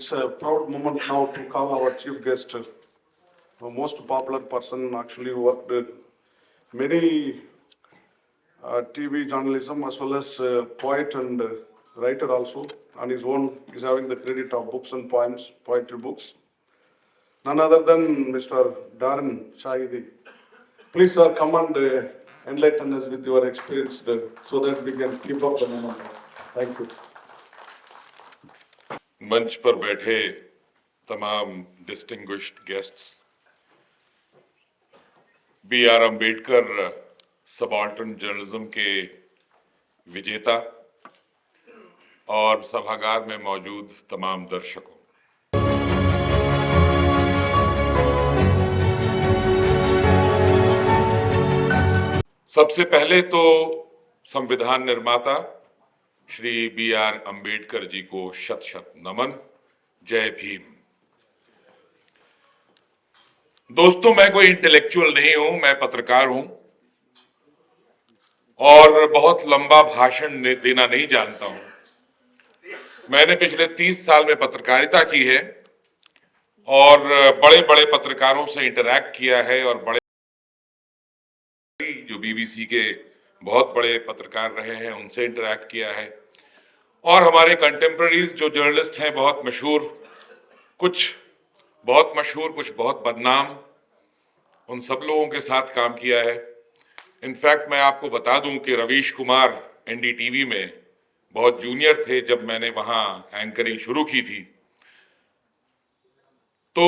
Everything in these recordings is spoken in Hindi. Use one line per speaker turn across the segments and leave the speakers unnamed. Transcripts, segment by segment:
It's a proud moment now to call our chief guest, the most popular person, actually worked many TV journalism as well as poet and writer also. On his own, is having the credit of books and poems, poetry books. None other than Mr. Darren Shahidi. Please, sir, come and enlighten us with your experience so that we can keep up the momentum. Thank you.
मंच पर बैठे तमाम distinguished guests, B.R. Ambedkar subaltern journalism के विजेता और सभागार में मौजूद तमाम दर्शकों, सबसे पहले तो संविधान निर्माता श्री B.R. अम्बेडकर जी को शत शत नमन। जय भीम। दोस्तों, मैं कोई इंटेलेक्चुअल नहीं हूं, मैं पत्रकार हूं और बहुत लंबा भाषण देना नहीं जानता हूं। मैंने पिछले 30 साल में पत्रकारिता की है और बड़े बड़े पत्रकारों से इंटरैक्ट किया है और बड़े जो BBC के बहुत बड़े पत्रकार रहे हैं उनसे इंटरैक्ट किया है और हमारे कंटेम्पररीज जो जर्नलिस्ट हैं, बहुत मशहूर, कुछ बहुत मशहूर, कुछ बहुत बदनाम, उन सब लोगों के साथ काम किया है। इनफैक्ट मैं आपको बता दूं कि रवीश कुमार NDTV में बहुत जूनियर थे जब मैंने वहां एंकरिंग शुरू की थी, तो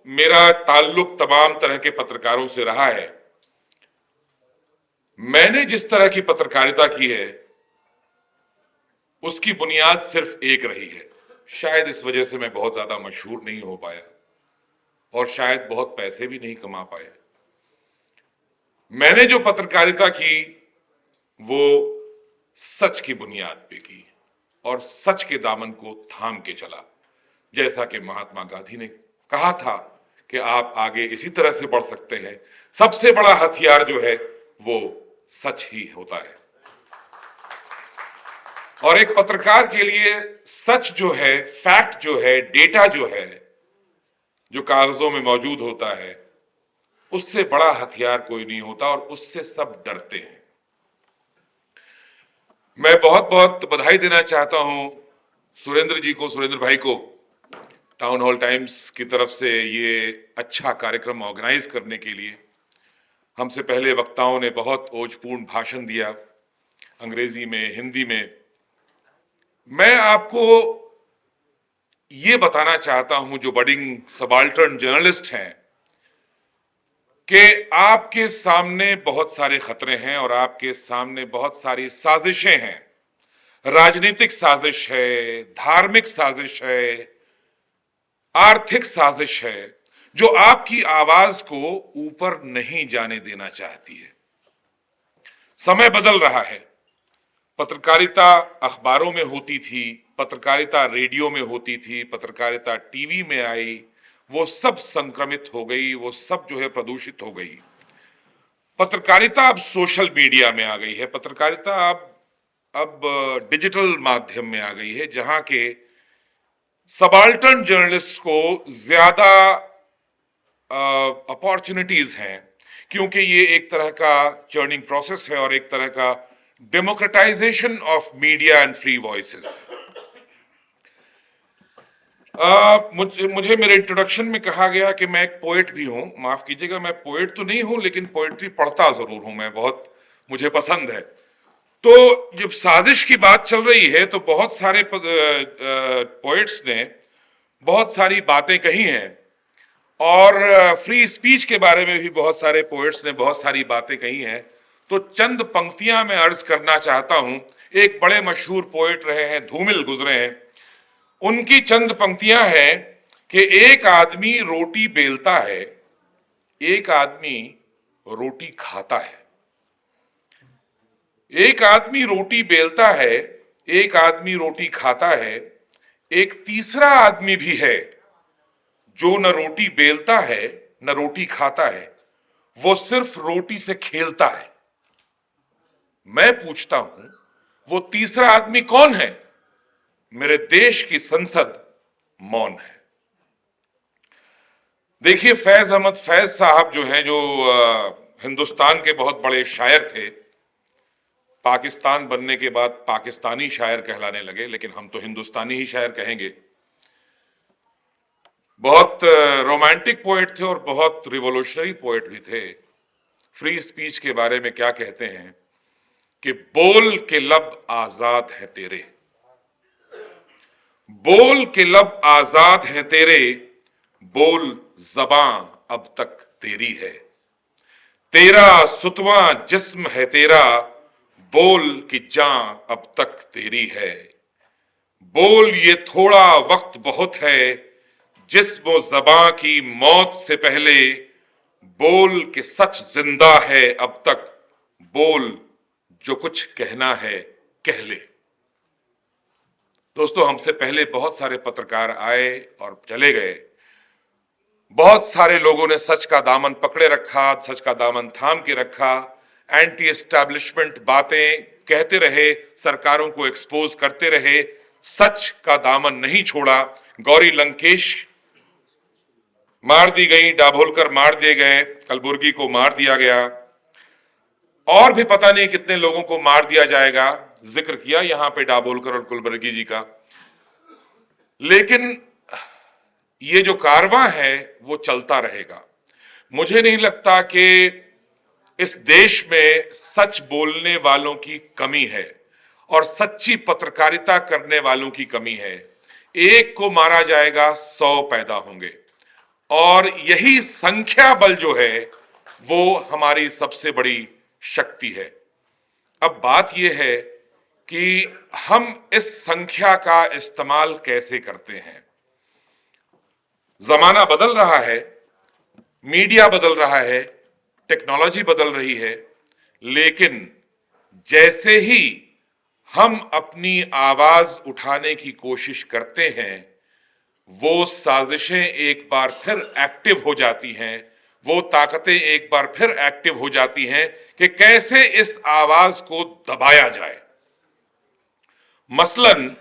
मेरा ताल्लुक तमाम तरह के पत्रकारों से रहा है। मैंने जिस तरह की पत्रकारिता की है उसकी बुनियाद सिर्फ एक रही है। शायद इस वजह से मैं बहुत ज्यादा मशहूर नहीं हो पाया और शायद बहुत पैसे भी नहीं कमा पाया। मैंने जो पत्रकारिता की वो सच की बुनियाद पे की और सच के दामन को थाम के चला। जैसा कि महात्मा गांधी ने कहा था कि आप आगे इसी तरह से बढ़ सकते हैं। सबसे बड़ा हथियार जो है वो सच ही होता है और एक पत्रकार के लिए सच जो है, फैक्ट जो है, डेटा जो है, जो कागजों में मौजूद होता है, उससे बड़ा हथियार कोई नहीं होता और उससे सब डरते हैं। मैं बहुत बहुत बधाई देना चाहता हूं सुरेंद्र जी को, सुरेंद्र भाई को, टाउन हॉल टाइम्स की तरफ से ये अच्छा कार्यक्रम ऑर्गेनाइज करने के लिए। हमसे पहले वक्ताओं ने बहुत ओजपूर्ण भाषण दिया, अंग्रेजी में, हिंदी में। मैं आपको ये बताना चाहता हूं, जो बडिंग सबाल्टर्न जर्नलिस्ट हैं, कि आपके सामने बहुत सारे खतरे हैं और आपके सामने बहुत सारी साजिशें हैं। राजनीतिक साजिश है, धार्मिक साजिश है, आर्थिक साजिश है, जो आपकी आवाज को ऊपर नहीं जाने देना चाहती है। समय बदल रहा है। पत्रकारिता अखबारों में होती थी, पत्रकारिता रेडियो में होती थी, पत्रकारिता टीवी में आई, वो सब संक्रमित हो गई, वो सब जो है प्रदूषित हो गई। पत्रकारिता अब सोशल मीडिया में आ गई है। पत्रकारिता अब डिजिटल माध्यम में आ गई है, जहां के सबाल्टर्न जर्नलिस्ट को ज्यादा अपॉर्चुनिटीज हैं, क्योंकि ये एक तरह का चर्निंग प्रोसेस है और एक तरह का democratisation of media and free voices. मुझे मेरे इंट्रोडक्शन में कहा गया कि मैं एक पोएट भी हूं। माफ कीजिएगा, मैं पोएट तो नहीं हूं, लेकिन पोएट्री पढ़ता जरूर हूं। मैं बहुत, मुझे पसंद है। तो जब साजिश की बात चल रही है तो बहुत सारे पोएट्स ने बहुत सारी बातें कही हैं और फ्री स्पीच के बारे में भी बहुत सारे पोएट्स ने बहुत सारी बातें कही हैं। तो चंद पंक्तियां मैं अर्ज करना चाहता हूं। एक बड़े मशहूर पोएट रहे हैं, धूमिल गुजरे हैं, उनकी चंद पंक्तियां हैं कि एक आदमी रोटी बेलता है, एक आदमी रोटी खाता है। एक आदमी रोटी बेलता है, एक आदमी रोटी खाता है, एक तीसरा आदमी भी है जो न रोटी बेलता है न रोटी खाता है, वो सिर्फ रोटी से खेलता है। मैं पूछता हूं, वो तीसरा आदमी कौन है? मेरे देश की संसद मौन है। देखिए, फैज अहमद फैज साहब जो हैं, जो हिंदुस्तान के बहुत बड़े शायर थे, पाकिस्तान बनने के बाद पाकिस्तानी शायर कहलाने लगे, लेकिन हम तो हिंदुस्तानी ही शायर कहेंगे। बहुत रोमांटिक पोएट थे और बहुत रिवॉल्यूशनरी पोएट भी थे। फ्री स्पीच के बारे में क्या कहते हैं कि बोल के लब आजाद हैं तेरे, बोल के लब आजाद हैं तेरे, बोल ज़बां अब तक तेरी है, तेरा सुतवां जिस्म है तेरा, बोल की जां अब तक तेरी है, बोल ये थोड़ा वक्त बहुत है, जिस्म ज़बां की मौत से पहले, बोल के सच जिंदा है अब तक, बोल जो कुछ कहना है कह ले। दोस्तों, हमसे पहले बहुत सारे पत्रकार आए और चले गए। बहुत सारे लोगों ने सच का दामन पकड़े रखा, सच का दामन थाम के रखा, एंटी एस्टैब्लिशमेंट बातें कहते रहे, सरकारों को एक्सपोज करते रहे, सच का दामन नहीं छोड़ा। गौरी लंकेश मार दी गई, दाभोलकर मार दिए गए, कलबुर्गी को मार दिया गया, और भी पता नहीं कितने लोगों को मार दिया जाएगा। जिक्र किया यहां पे दाभोलकर और कलबुर्गी जी का। लेकिन ये जो कारवां है वो चलता रहेगा। मुझे नहीं लगता कि इस देश में सच बोलने वालों की कमी है और सच्ची पत्रकारिता करने वालों की कमी है। एक को मारा जाएगा, 100 पैदा होंगे, और यही संख्या बल जो है वो हमारी सबसे बड़ी शक्ति है। अब बात यह है कि हम इस संख्या का इस्तेमाल कैसे करते हैं। जमाना बदल रहा है, मीडिया बदल रहा है, टेक्नोलॉजी बदल रही है, लेकिन जैसे ही हम अपनी आवाज उठाने की कोशिश करते हैं, वो साजिशें एक बार फिर एक्टिव हो जाती हैं, वो ताकतें एक बार फिर एक्टिव हो जाती हैं कि कैसे इस आवाज को दबाया जाए। मसलन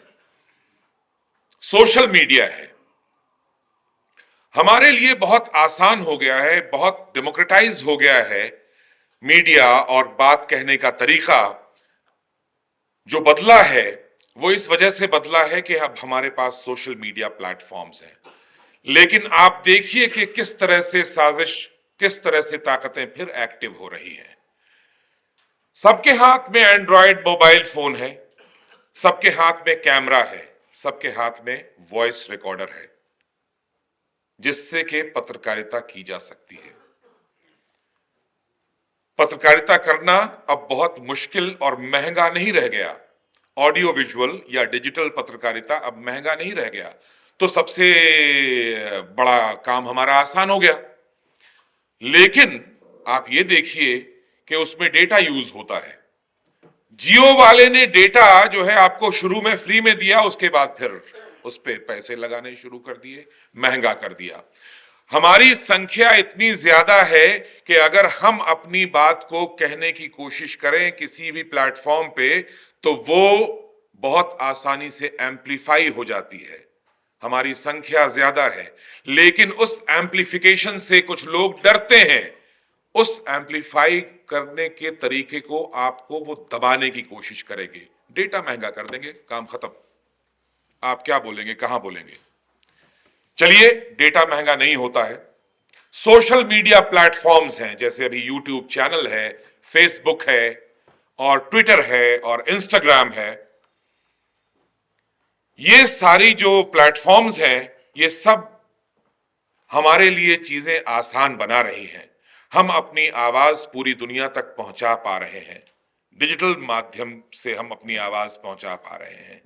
सोशल मीडिया है, हमारे लिए बहुत आसान हो गया है, बहुत डेमोक्रेटाइज हो गया है मीडिया, और बात कहने का तरीका जो बदला है वो इस वजह से बदला है कि अब हमारे पास सोशल मीडिया प्लेटफॉर्म्स हैं। लेकिन आप देखिए कि किस तरह से साजिश, किस तरह से ताकतें फिर एक्टिव हो रही हैं। सबके हाथ में एंड्रॉयड मोबाइल फोन है, सबके हाथ में कैमरा है, सबके हाथ में वॉइस रिकॉर्डर है, जिससे कि पत्रकारिता की जा सकती है। पत्रकारिता करना अब बहुत मुश्किल और महंगा नहीं रह गया। ऑडियो विजुअल या डिजिटल पत्रकारिता अब महंगा नहीं रह गया, तो सबसे बड़ा काम हमारा आसान हो गया। लेकिन आप ये देखिए कि उसमें डेटा यूज होता है। जियो वाले ने डेटा जो है आपको शुरू में फ्री में दिया, उसके बाद फिर उस पे पैसे लगाने शुरू कर दिए, महंगा कर दिया। हमारी संख्या इतनी ज्यादा है कि अगर हम अपनी बात को कहने की कोशिश करें किसी भी प्लेटफॉर्म पे, तो वो बहुत आसानी से एम्प्लीफाई हो जाती है। हमारी संख्या ज्यादा है, लेकिन उस एम्प्लीफिकेशन से कुछ लोग डरते हैं। उस एम्प्लीफाई करने के तरीके को आपको वो दबाने की कोशिश करेंगे, डेटा महंगा कर देंगे, काम खत्म। आप क्या बोलेंगे, कहां बोलेंगे? चलिए, डेटा महंगा नहीं होता है। सोशल मीडिया प्लेटफॉर्म्स हैं, जैसे अभी यूट्यूब चैनल है, फेसबुक है, और ट्विटर है, और इंस्टाग्राम है। ये सारी जो प्लेटफॉर्म्स हैं, ये सब हमारे लिए चीजें आसान बना रही हैं। हम अपनी आवाज पूरी दुनिया तक पहुंचा पा रहे हैं, डिजिटल माध्यम से हम अपनी आवाज पहुंचा पा रहे हैं।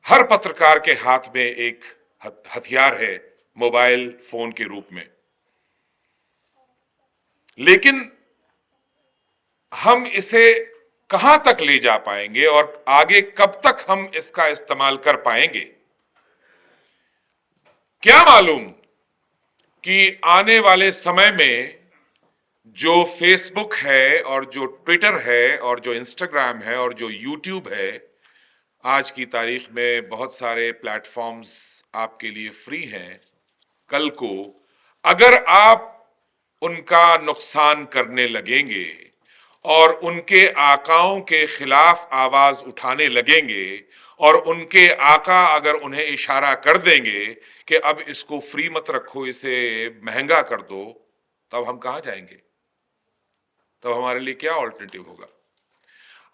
हर पत्रकार के हाथ में एक हथियार है, मोबाइल फोन के रूप में। लेकिन हम इसे कहां तक ले जा पाएंगे और आगे कब तक हम इसका इस्तेमाल कर पाएंगे, क्या मालूम कि आने वाले समय में जो फेसबुक है और जो ट्विटर है और जो इंस्टाग्राम है और जो यूट्यूब है, आज की तारीख में बहुत सारे प्लेटफॉर्म्स आपके लिए फ्री हैं। कल को अगर आप उनका नुकसान करने लगेंगे और उनके आकाओं के खिलाफ आवाज उठाने लगेंगे और उनके आका अगर उन्हें इशारा कर देंगे कि अब इसको फ्री मत रखो, इसे महंगा कर दो, तब हम कहां जाएंगे? तब हमारे लिए क्या ऑल्टरनेटिव होगा?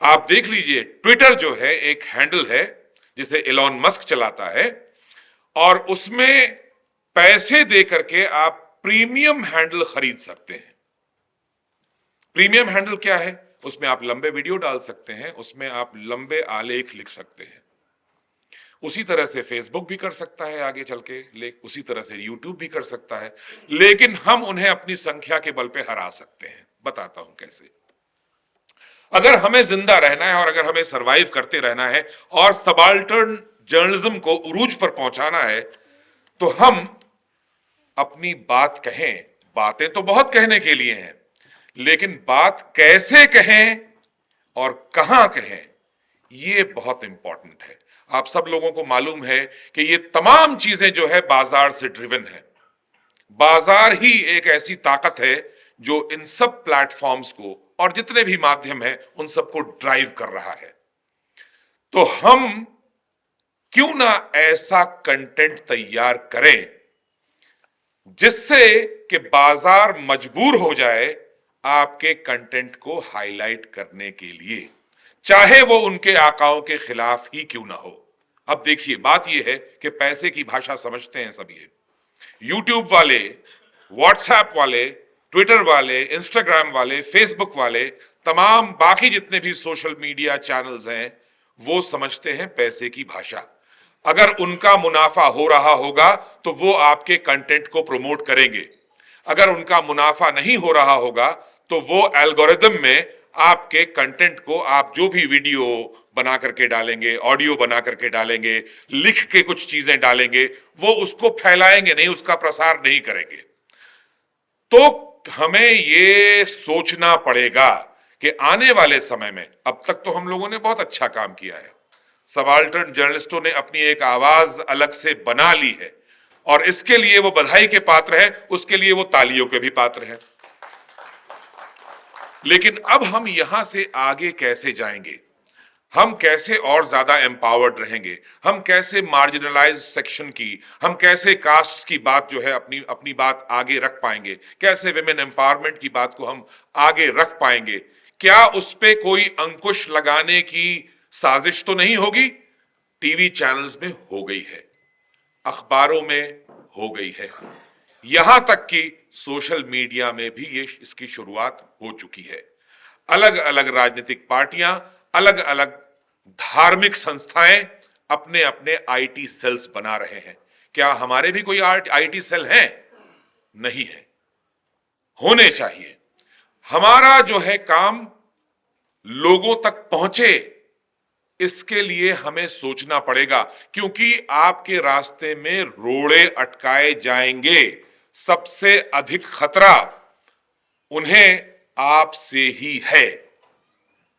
आप देख लीजिए, ट्विटर जो है एक हैंडल है जिसे इलॉन मस्क चलाता है, और उसमें पैसे दे करके आप प्रीमियम हैंडल खरीद सकते हैं। प्रीमियम हैंडल क्या है? उसमें आप लंबे वीडियो डाल सकते हैं, उसमें आप लंबे आलेख लिख सकते हैं। उसी तरह से फेसबुक भी कर सकता है आगे चल के, उसी तरह से यूट्यूब भी कर सकता है, लेकिन हम उन्हें अपनी संख्या के बल पे हरा सकते हैं। बताता हूं कैसे। अगर हमें जिंदा रहना है और अगर हमें सरवाइव करते रहना है और सबाल्टर्न जर्नलिज्म को उरूज पर पहुंचाना है, तो हम अपनी बात कहें। बातें तो बहुत कहने के लिए हैं, लेकिन बात कैसे कहें और कहां कहें, यह बहुत इंपॉर्टेंट है। आप सब लोगों को मालूम है कि ये तमाम चीजें जो है बाजार से ड्रिवन है। बाजार ही एक ऐसी ताकत है जो इन सब प्लेटफॉर्म्स को और जितने भी माध्यम हैं उन सबको ड्राइव कर रहा है। तो हम क्यों ना ऐसा कंटेंट तैयार करें जिससे कि बाजार मजबूर हो जाए आपके कंटेंट को हाईलाइट करने के लिए, चाहे वो उनके आकाओं के खिलाफ ही क्यों ना हो। अब देखिए, बात यह है कि पैसे की भाषा समझते हैं सब। ये यूट्यूब वाले, व्हाट्सएप वाले, ट्विटर वाले, इंस्टाग्राम वाले, फेसबुक वाले, तमाम बाकी जितने भी सोशल मीडिया चैनल्स हैं, वो समझते हैं पैसे की भाषा। अगर उनका मुनाफा हो रहा होगा तो वो आपके कंटेंट को प्रमोट करेंगे। अगर उनका मुनाफा नहीं हो रहा होगा तो वो एल्गोरिदम में आपके कंटेंट को, आप जो भी वीडियो बना करके डालेंगे, ऑडियो बना करके डालेंगे, लिख के कुछ चीजें डालेंगे, वो उसको फैलाएंगे नहीं, उसका प्रसार नहीं करेंगे। तो हमें ये सोचना पड़ेगा कि आने वाले समय में, अब तक तो हम लोगों ने बहुत अच्छा काम किया है, सबाल्टर्न जर्नलिस्टों ने अपनी एक आवाज अलग से बना ली है और इसके लिए वो बधाई के पात्र हैं, उसके लिए वो तालियों के भी पात्र हैं। लेकिन अब हम यहां से आगे कैसे जाएंगे? हम कैसे और ज्यादा एम्पावर्ड रहेंगे? हम कैसे मार्जिनलाइज सेक्शन की, हम कैसे कास्ट की बात जो है अपनी अपनी बात आगे रख पाएंगे? कैसे विमेन एम्पावरमेंट की बात को हम आगे रख पाएंगे? क्या उस पे कोई अंकुश लगाने की साजिश तो नहीं होगी? टीवी चैनल्स में हो गई है, अखबारों में हो गई है, यहां तक कि सोशल मीडिया में भी ये इसकी शुरुआत हो चुकी है। अलग अलग राजनीतिक पार्टियां, अलग अलग धार्मिक संस्थाएं अपने अपने आईटी सेल्स बना रहे हैं। क्या हमारे भी कोई आईटी सेल हैं? नहीं है, होने चाहिए। हमारा जो है काम लोगों तक पहुंचे, इसके लिए हमें सोचना पड़ेगा, क्योंकि आपके रास्ते में रोड़े अटकाए जाएंगे। सबसे अधिक खतरा उन्हें आपसे ही है।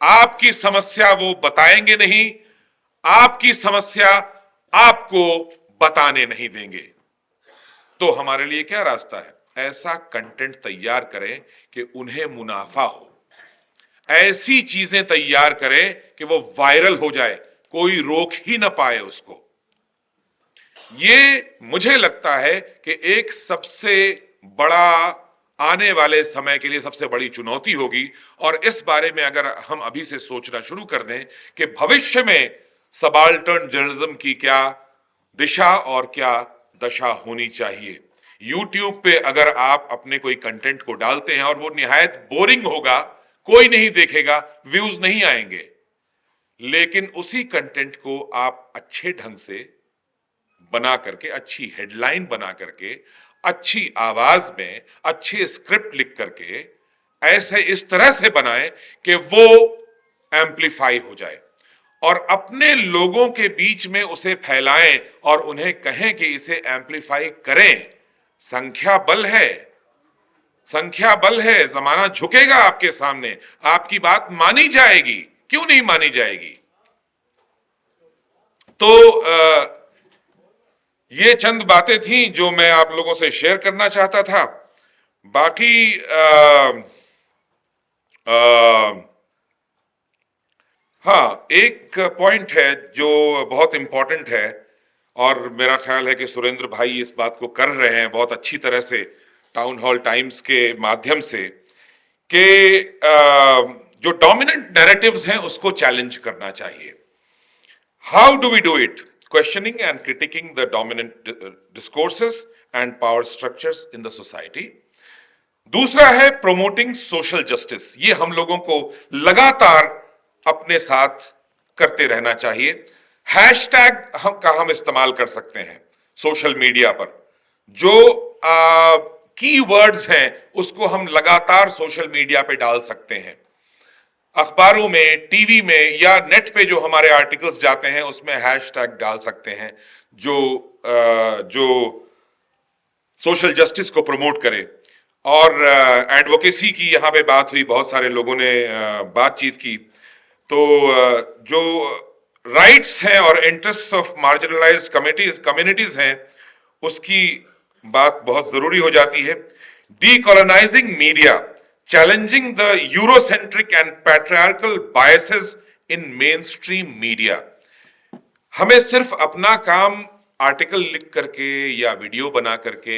आपकी समस्या वो बताएंगे नहीं, आपकी समस्या आपको बताने नहीं देंगे। तो हमारे लिए क्या रास्ता है? ऐसा कंटेंट तैयार करें कि उन्हें मुनाफा हो, ऐसी चीजें तैयार करें कि वो वायरल हो जाए, कोई रोक ही ना पाए उसको। ये मुझे लगता है कि एक सबसे बड़ा, आने वाले समय के लिए सबसे बड़ी चुनौती होगी। और इस बारे में अगर हम अभी से सोचना शुरू कर दें कि भविष्य में सबाल्टर्न जर्नलिज्म की क्या दिशा और क्या दशा होनी चाहिए। यूट्यूब पे अगर आप अपने कोई कंटेंट को डालते हैं और वो निहायत बोरिंग होगा, कोई नहीं देखेगा, व्यूज नहीं आएंगे, लेकिन उसी कंटेंट को आप अच्छे ढंग से बना करके, अच्छी हेडलाइन बना करके, अच्छी आवाज में अच्छे स्क्रिप्ट लिख करके ऐसे इस तरह से बनाएं कि वो एम्पलीफाई हो जाए और अपने लोगों के बीच में उसे फैलाएं और उन्हें कहें कि इसे एम्पलीफाई करें। संख्या बल है, संख्या बल है। जमाना झुकेगा आपके सामने, आपकी बात मानी जाएगी। क्यों नहीं मानी जाएगी? तो ये चंद बातें थी जो मैं आप लोगों से शेयर करना चाहता था। बाकी हाँ, एक पॉइंट है जो बहुत इंपॉर्टेंट है और मेरा ख्याल है कि सुरेंद्र भाई इस बात को कर रहे हैं बहुत अच्छी तरह से टाउन हॉल टाइम्स के माध्यम से कि जो डोमिनेंट नैरेटिव्स हैं उसको चैलेंज करना चाहिए। How do we do it? Questioning and critiquing the dominant discourses and power structures in the society. दूसरा है प्रोमोटिंग सोशल जस्टिस। ये हम लोगों को लगातार अपने साथ करते रहना चाहिए। हैशटैग का हम इस्तेमाल कर सकते हैं सोशल मीडिया पर। जो कीवर्ड्स हैं उसको हम लगातार सोशल मीडिया पे डाल सकते हैं। अखबारों में, टीवी में या नेट पे जो हमारे आर्टिकल्स जाते हैं उसमें हैशटैग डाल सकते हैं जो सोशल जस्टिस को प्रमोट करे। और एडवोकेसी की यहाँ पे बात हुई, बहुत सारे लोगों ने बातचीत की। तो जो राइट्स हैं और इंटरेस्ट ऑफ मार्जिनलाइज्ड कम्युनिटीज हैं उसकी बात बहुत जरूरी हो जाती है। Decolonising media, challenging the Eurocentric and patriarchal biases in mainstream media. हमें सिर्फ अपना काम आर्टिकल लिख करके या वीडियो बना करके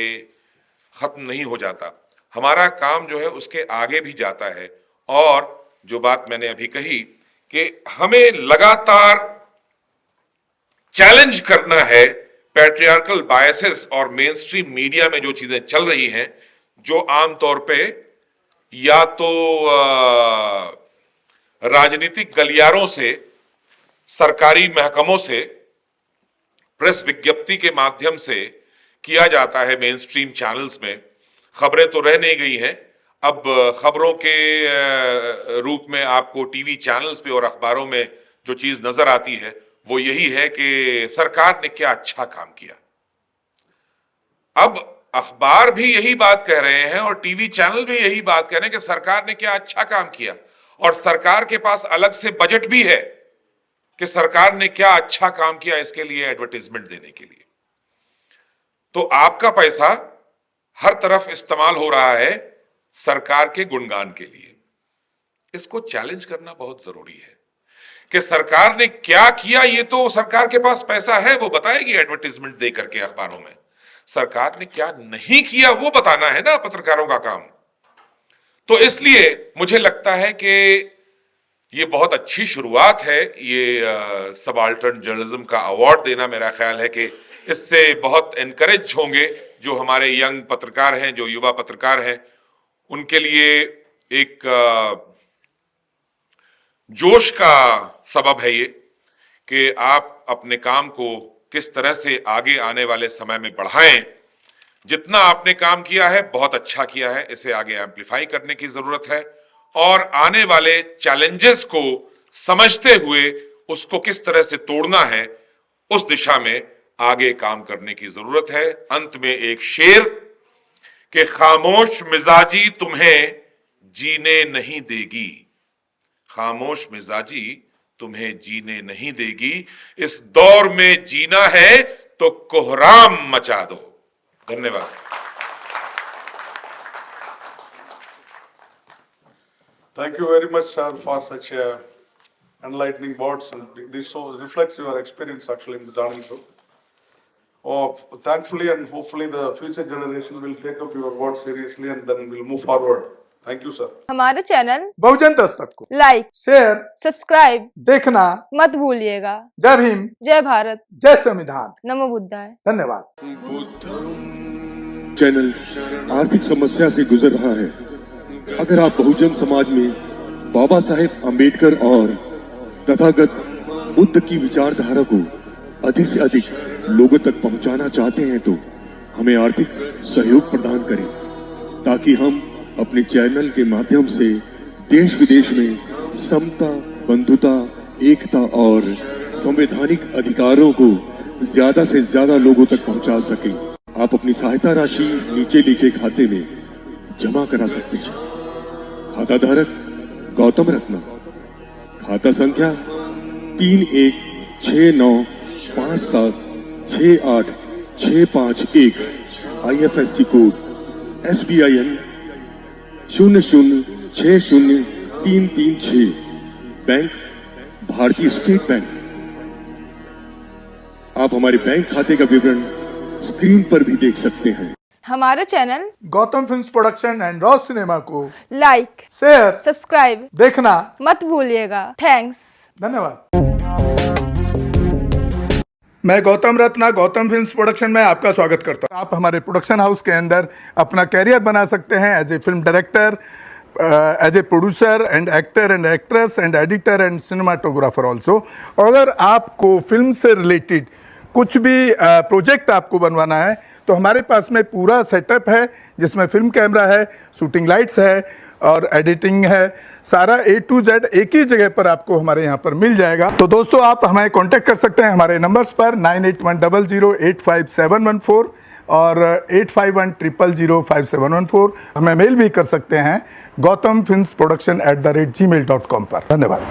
खत्म नहीं हो जाता। हमारा काम जो है उसके आगे भी जाता है। और जो बात मैंने अभी कही कि हमें लगातार चैलेंज करना है पैट्रियार्कल बायसेस और मेन स्ट्रीम मीडिया में जो चीजें चल रही हैं, जो आमतौर पे या तो राजनीतिक गलियारों से, सरकारी महकमों से, प्रेस विज्ञप्ति के माध्यम से किया जाता है। मेन स्ट्रीम चैनल्स में खबरें तो रह नहीं गई हैं। अब खबरों के रूप में आपको टीवी चैनल्स पे और अखबारों में जो चीज नजर आती है वो यही है कि सरकार ने क्या अच्छा काम किया। अब अखबार भी यही बात कह रहे हैं और टीवी चैनल भी यही बात कह रहे हैं कि सरकार ने क्या अच्छा काम किया। और सरकार के पास अलग से बजट भी है कि सरकार ने क्या अच्छा काम किया इसके लिए एडवर्टाइजमेंट देने के लिए। तो आपका पैसा हर तरफ इस्तेमाल हो रहा है सरकार के गुणगान के लिए। इसको चैलेंज करना बहुत जरूरी है कि सरकार ने क्या किया। ये तो सरकार के पास पैसा है, वो बताएगी एडवर्टाइजमेंट दे करके अखबारों में। सरकार ने क्या नहीं किया वो बताना है ना पत्रकारों का काम। तो इसलिए मुझे लगता है कि ये बहुत अच्छी शुरुआत है। ये सबाल्टर्न जर्नलिज्म का अवार्ड देना, मेरा ख्याल है कि इससे बहुत एनकरेज होंगे जो हमारे यंग पत्रकार हैं, जो युवा पत्रकार हैं। उनके लिए एक जोश का सबब है ये कि आप अपने काम को किस तरह से आगे आने वाले समय में बढ़ाएं। जितना आपने काम किया है बहुत अच्छा किया है, इसे आगे एम्पलीफाई करने की जरूरत है और आने वाले चैलेंजेस को समझते हुए उसको किस तरह से तोड़ना है उस दिशा में आगे काम करने की जरूरत है। अंत में एक शेर कि खामोश मिजाजी तुम्हें जीने नहीं देगी, खामोश मिजाजी तुम्हें जीने नहीं देगी। इस दौर में जीना है तो कोहराम मचा दो। धन्यवाद।
Thank you very much, sir, for such enlightening words. And this so reflects your experience actually in the journalism. Thankfully and hopefully the future generation will take up your words seriously and then we'll move forward. Thank you, sir.
हमारे चैनल
बहुजन दस्तक को
लाइक,
शेयर,
सब्सक्राइब
देखना
मत भूलिएगा।
जय भीम,
जय भारत,
जय संविधान।
नमो बुद्धाय।
धन्यवाद।
चैनल आर्थिक समस्या से गुजर रहा है। अगर आप बहुजन समाज में बाबा साहेब अम्बेडकर और तथागत बुद्ध की विचारधारा को अधिक से अधिक लोगों तक पहुंचाना चाहते हैं तो हमें आर्थिक सहयोग प्रदान करें ताकि हम अपने चैनल के माध्यम से देश विदेश में समता, बंधुता, एकता और संवैधानिक अधिकारों को ज्यादा से ज्यादा लोगों तक पहुंचा सकें। आप अपनी सहायता राशि नीचे लिखे खाते में जमा करा सकते हैं। खाता धारक गौतम रत्ना, खाता संख्या 5768651 IFSC कोड SBIN 0060336 बैंक भारतीय स्टेट बैंक। आप हमारे बैंक खाते का विवरण स्क्रीन पर भी देख सकते हैं।
हमारे channel
Gautam films production and raw cinema को
लाइक,
शेयर,
सब्सक्राइब
देखना।
मत भूलिएगा। थैंक्स।
धन्यवाद। मैं गौतम रत्ना गौतम फिल्म्स प्रोडक्शन में आपका स्वागत करता हूं। आप हमारे प्रोडक्शन हाउस के अंदर अपना कैरियर बना सकते हैं as a film director, as a producer and actor and actress and editor and cinematographer also. अगर आपको फिल्म से रिलेटेड कुछ भी प्रोजेक्ट आपको बनवाना है तो हमारे पास में पूरा सेटअप है, जिसमें फिल्म कैमरा है, शूटिंग लाइट्स है और एडिटिंग है। सारा A to Z एक ही जगह पर आपको हमारे यहाँ पर मिल जाएगा। तो दोस्तों, आप हमें कांटेक्ट कर सकते हैं हमारे नंबर्स पर 9810085714 और 8510005714। हमें मेल भी कर सकते हैं gautamfilmsproduction@gmail.com पर। धन्यवाद।